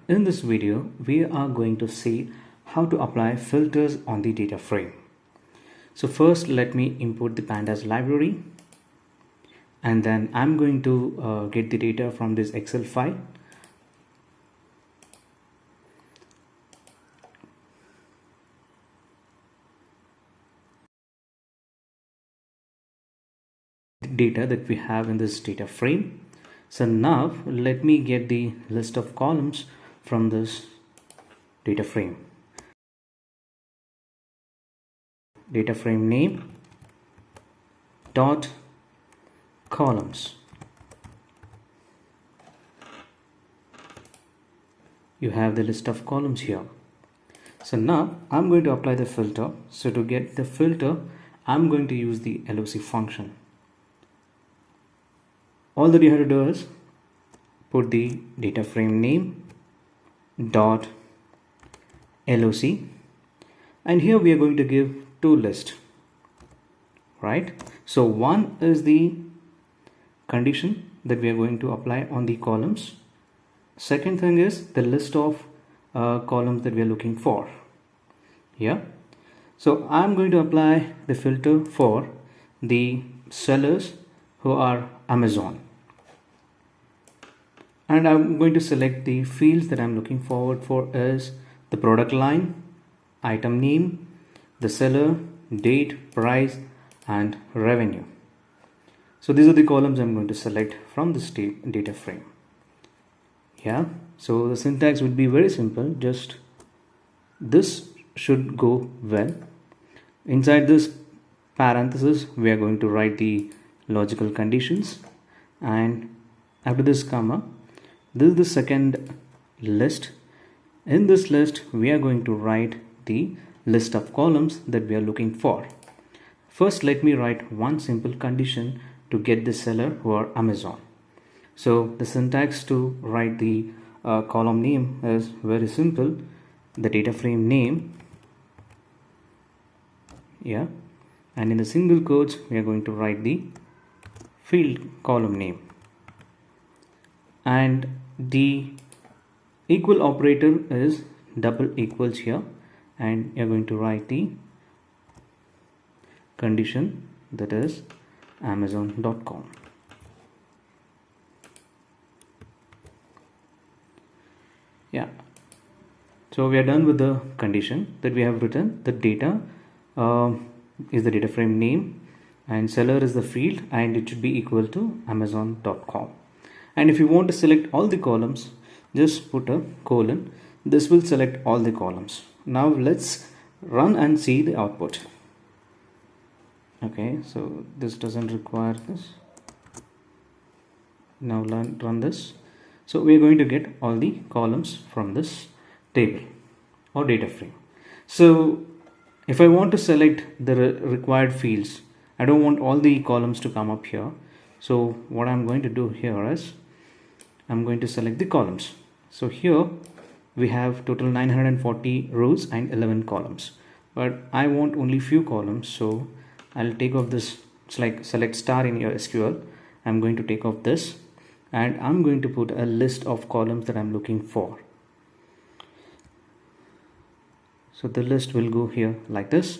In this video, we are going to see how to apply filters on the data frame. So first, let me import the pandas library, and then I'm going to get the data from this Excel file. The data that we have in this data frame. So now let me get the list of columns from this data frame. Data frame name dot columns. You have the list of columns here. So now I'm going to apply the filter. So to get the filter, I'm going to use the LOC function. All that you have to do is put the data frame name dot LOC, and here we are going to give two lists, right? So one is the condition that we are going to apply on the columns. Second thing is the list of columns that we are looking for. So I'm going to apply the filter for the sellers who are Amazon, and I'm going to select the fields that I'm looking forward for is the product line, item name, the seller, date, price, and revenue. So these are the columns I'm going to select from this data frame. So the syntax would be very simple. Just this should go well. Inside this parenthesis, we are going to write the logical conditions, and after this comma, this is the second list. In this list, we are going to write the list of columns that we are looking for. First, let me write one simple condition to get the seller who are Amazon. So the syntax to write the column name is very simple. The data frame name, and in the single quotes we are going to write the field column name, and the equal operator is double equals here, and you're going to write the condition, that is amazon.com. So we are done with the condition that we have written. The data is the data frame name, and seller is the field, and it should be equal to amazon.com. And if you want to select all the columns, just put a colon. This will select all the columns. Now let's run and see the output. Okay, so this doesn't require this. Now run this. So we are going to get all the columns from this table or data frame. So if I want to select the required fields, I don't want all the columns to come up here. So what I'm going to do here is I'm going to select the columns. So here we have total 940 rows and 11 columns, but I want only few columns. So I'll take off this. It's like select star in your SQL. I'm going to take off this, and I'm going to put a list of columns that I'm looking for. So the list will go here like this.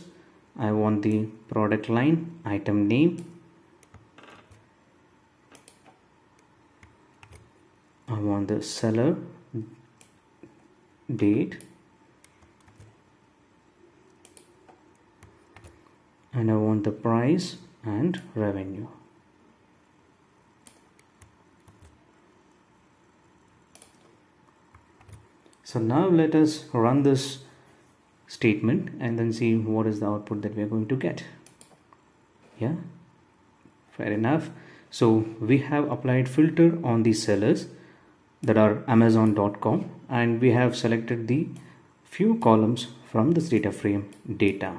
I want the product line, item name, I want the seller, date, and I want the price and revenue. So now let us run this statement and then see what is the output that we are going to get. Fair enough. So we have applied filter on the sellers that are amazon.com, and we have selected the few columns from this data frame data.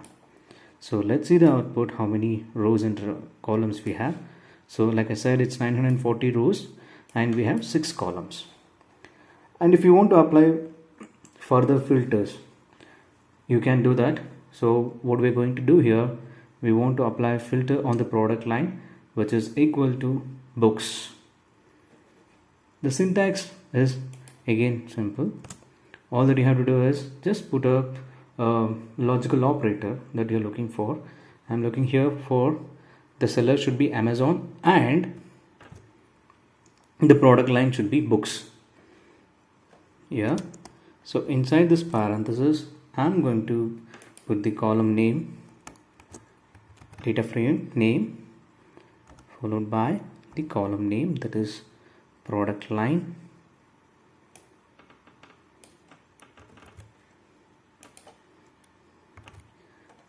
So let's see the output, how many rows and columns we have. So like I said, it's 940 rows and we have 6 columns. And if you want to apply further filters, you can do that. So what we're going to do here, we want to apply a filter on the product line, which is equal to books. The syntax is Again, simple. All that you have to do is just put up a logical operator that you're looking for. I'm looking here for the seller should be Amazon and the product line should be books. Yeah. So inside this parenthesis, I'm going to put the column name, data frame name, followed by the column name, that is product line.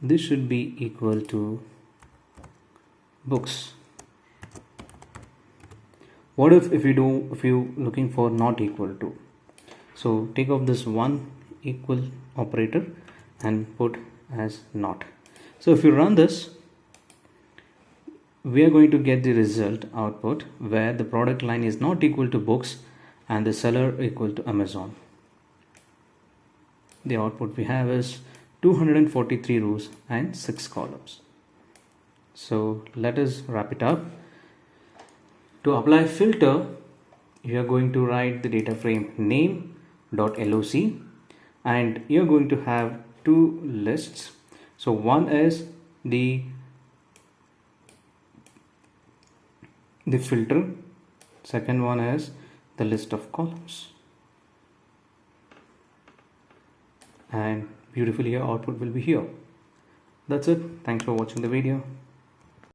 This should be equal to books. What if you looking for not equal to? So take off this one equal operator and put as not. So if you run this, we are going to get the result output where the product line is not equal to books and the seller equal to Amazon. The output we have is 243 rows and 6 columns. So let us wrap it up. To apply filter, you are going to write the data frame name.loc and you're going to have two lists. So one is the filter, second one is the list of columns, and beautifully your output will be here. That's it. Thanks for watching the video.